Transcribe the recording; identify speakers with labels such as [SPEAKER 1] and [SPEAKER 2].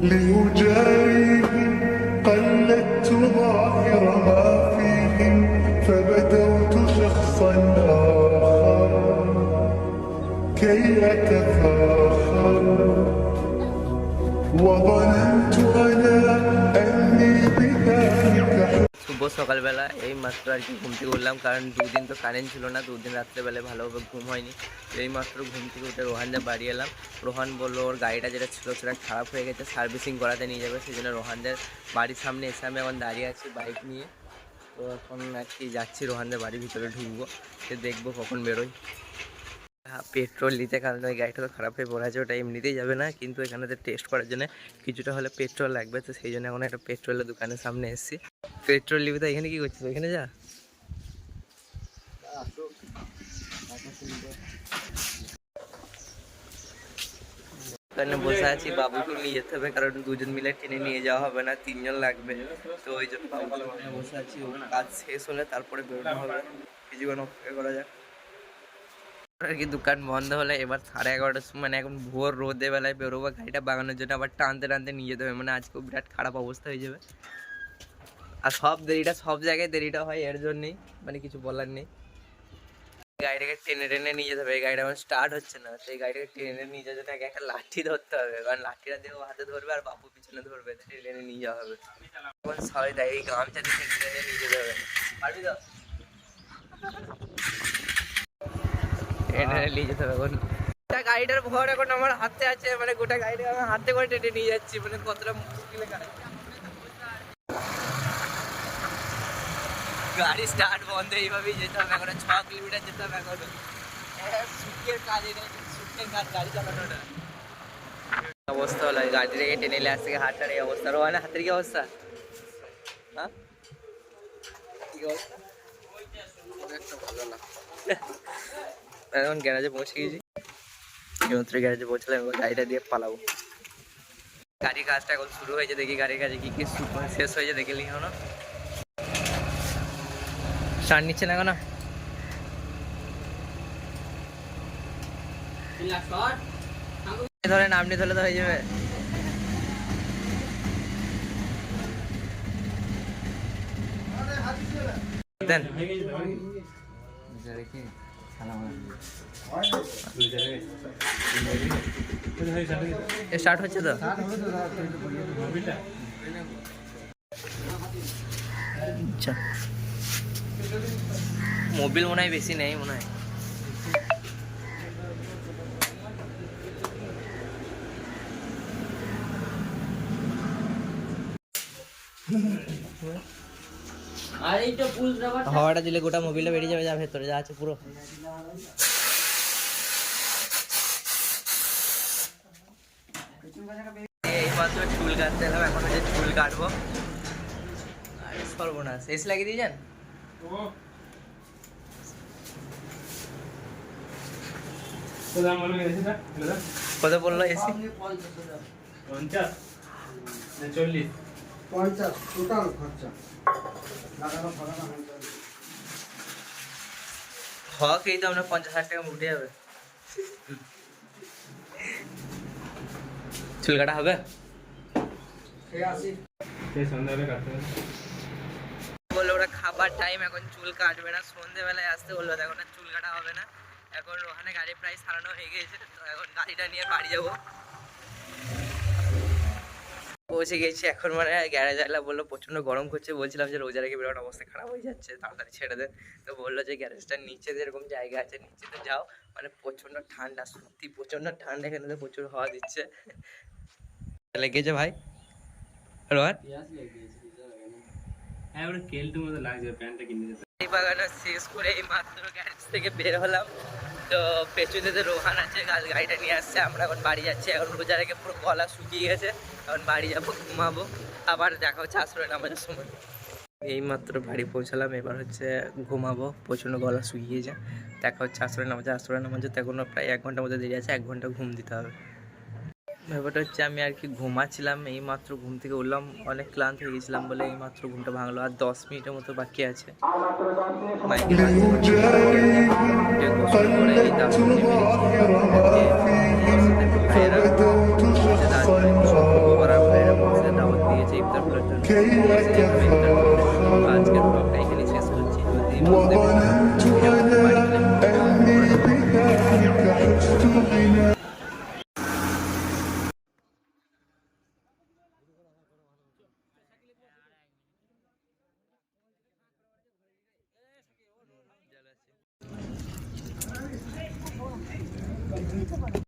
[SPEAKER 1] لأجاريهم قلدت ظاهر ما فيهم فبدوت شخصا آخر كي أتفاخر وظننت أنا أني بذلك
[SPEAKER 2] শুভ সকালবেলা এই মাত্র আর কি ঘুম থেকে উঠলাম, কারণ দুদিন তো কারেন্ট ছিল না, দুদিন রাত্রেবেলায় ভালোভাবে ঘুম হয়নি। এই মাত্র ঘুম থেকে উঠে রোহানদা বাড়ি এলাম। রোহান বললো ওর গাড়িটা যেটা ছিল সেটা খারাপ হয়ে গেছে, সার্ভিসিং করাতে নিয়ে যাবে। সেই জন্য রোহানদের বাড়ির সামনে এসে আমি এখন দাঁড়িয়ে আছি বাইক নিয়ে। তো এখন আর কি যাচ্ছি রোহানদের বাড়ির ভিতরে ঢুকবো, সে দেখবো কখন বেরোই। পেট্রোল নিতে, কারণ ওই গাড়িটা তো খারাপ হয়ে পড়ে আছে, ওটা এমনিতেই যাবে না, কিন্তু এখানে টেস্ট করার জন্য কিছুটা হলে পেট্রোল লাগবে। তো সেই জন্য এখন একটা পেট্রোলের দোকানের সামনে এসেছি। পেট্রোল নিবি তো এখানে কি করছিস? ওইখানে যা, এখানে বসে আছি। বাবুকে নিয়ে যেতে হবে, কারণ দুজন মিলে টেনে নিয়ে যাওয়া হবে না, তিনজন লাগবে। তো ওই জন্য বাবুকে বসে আছি, ওর কাজ শেষ হলে তারপরে বেরোনো হবে। কিছুক্ষণ অপেক্ষা করা যাক। আর কি দোকান বন্ধ হলে এবার 11:30টার সময়, মানে এখন ভোর রোদে বেলায় বেরোবো গাড়িটা বাগানোর জন্য, আবার টানতে টানতে নিয়ে যেতে হবে। মানে আজকেও বিরাট খারাপ অবস্থা হয়ে যাবে। আর সব জায়গায় দেরিটা হয় এর জন্যই, মানে কিছু বলার নেই। গাড়িটাকে টেনে টেনে নিয়ে যেতে হবে। এই গাড়িটা এখন স্টার্ট হচ্ছে না, সেই গাড়িটাকে টেনে নিয়ে যাওয়ার জন্য একটা লাঠি ধরতে হবে, কারণ লাঠিটা দিয়ে হাতে ধরবে আর বাবু পিছনে ধরবে, টেনে টেনে নিয়ে যাওয়া হবে। এখন সবাই দেয় এই গামছা দিয়ে টেনে নিয়ে যেতে হবে। পারবি তো? টেনে নিয়ে যেতে হবে। এখন গাড়িটার ভর এখন আমার হাতে আছে, মানে গোটা গাড়িটা আমি হাতে করে টেনে নিয়ে যাচ্ছি, মানে কতটা মুশকিলে কাজ। গাড়ি স্টার্ট বন্ধ, এইভাবেই যেতে হবে। এখন 6 কিলোমিটার যেতে হবে। এখন সুখের কাজ, এটা সুখের কাজ গাড়ি চালানোটা। অবস্থা হলো গাড়ি থেকে টেনে নিলে আজ থেকে হাতটার এই অবস্থা। রোহানের হাতের কি অবস্থা? হ্যাঁ, কি অবস্থা? এখন গ্যারাজে পৌঁছে গেছি। এইমাত্র গ্যারাজে পৌঁছলাম, এবার গাড়িটা দিয়ে পালাবো। গাড়ির কাজটা এখন শুরু হয়েছে, দেখি গাড়ির কাজে কি কি শেষ হয়েছে দেখে নিই। হলো স্টার্ট নিচ্ছে না কেন? ধরে নামনি ধরলে তো হয়ে যাবে। স্টার্ট হচ্ছে তো? আচ্ছা, মোবিল মনে হয় বেশি নেই, মনে হয়। হাওয়াটা দিলে গোটা মোবিলটা বেরিয়ে যাবে, যা ভেতরে যা আছে পুরো। এই মাত্র চুল কাটতে এলাম, এখন হচ্ছে চুল কাটবো। আরে সর্বনাশ, এসি লাগিয়ে দিয়ে যান। কত বললো এসি?
[SPEAKER 3] 50 40 50 টোটাল খরচা লাগানো ফাগানো
[SPEAKER 2] হক এই তো আমরা 50,000 টাকা উঠে যাবে। চুল কাটা হবে? বললো ওরা খাবার টাইম, এখন চুল কাটবে না, সন্ধ্যেবেলায় আসতে বললো। এখন আর চুল কাটা হবে না। এখন ওখানে গাড়ি প্রায় সারানো হয়ে গেছে, তো এখন গাড়িটা নিয়ে বাড়ি যাবো। পৌঁছে গেছি এখন, মানে গ্যারেজ আলা বললো প্রচণ্ড গরম করছে। বলছিলাম যে রোজা রেখে বিরাট অবস্থা খারাপ হয়ে যাচ্ছে, তাড়াতাড়ি ছেড়ে দে। তো বললো যে গ্যারেজটার নিচে যেরকম জায়গা আছে নিচেতে যাও, মানে প্রচণ্ড ঠান্ডা, সত্যি প্রচণ্ড ঠান্ডা, এখানে তো প্রচুর হাওয়া দিচ্ছে। লেগেছে ভাই রোহান?
[SPEAKER 3] হ্যাঁ, ওটা কেলটু মতো লাগছে, প্যান্টটা কিনে দিতে।
[SPEAKER 2] এই বাগানো শেষ করে এই মাত্র গ্যারেজ থেকে বের হলাম। তো পেছনে রোহান আছে, গাড়িটা নিয়ে আসছে। আমরা এখন বাড়ি যাচ্ছি। এখন রোজা রেখে পুরো গলা শুকিয়ে গেছে, এখন বাড়ি যাবো, ঘুমাবো। আবার দেখা হচ্ছে আসরে নামাজের সময়। এই মাত্র বাড়ি পৌঁছালাম, এবার হচ্ছে ঘুমাবো, প্রচণ্ড গলা শুকিয়ে যায়। দেখা হচ্ছে আসরে নামাজে তো এখনো প্রায় 1 ঘন্টার মধ্যে দেরি আছে, 1 ঘন্টা ঘুম দিতে হবে। ব্যাপারটা হচ্ছে আমি আর কি ঘুমাচ্ছিলাম, এই মাত্র ঘুম থেকে উঠলাম, অনেক ক্লান্ত হয়ে গেছিলাম বলে এই মাত্র ঘুমটা ভাঙলো। আর 10 মিনিটের মতো বাকি আছে। মাইকে গোসল করে এই দাসন নেমে গেছি।
[SPEAKER 4] নিতে পারো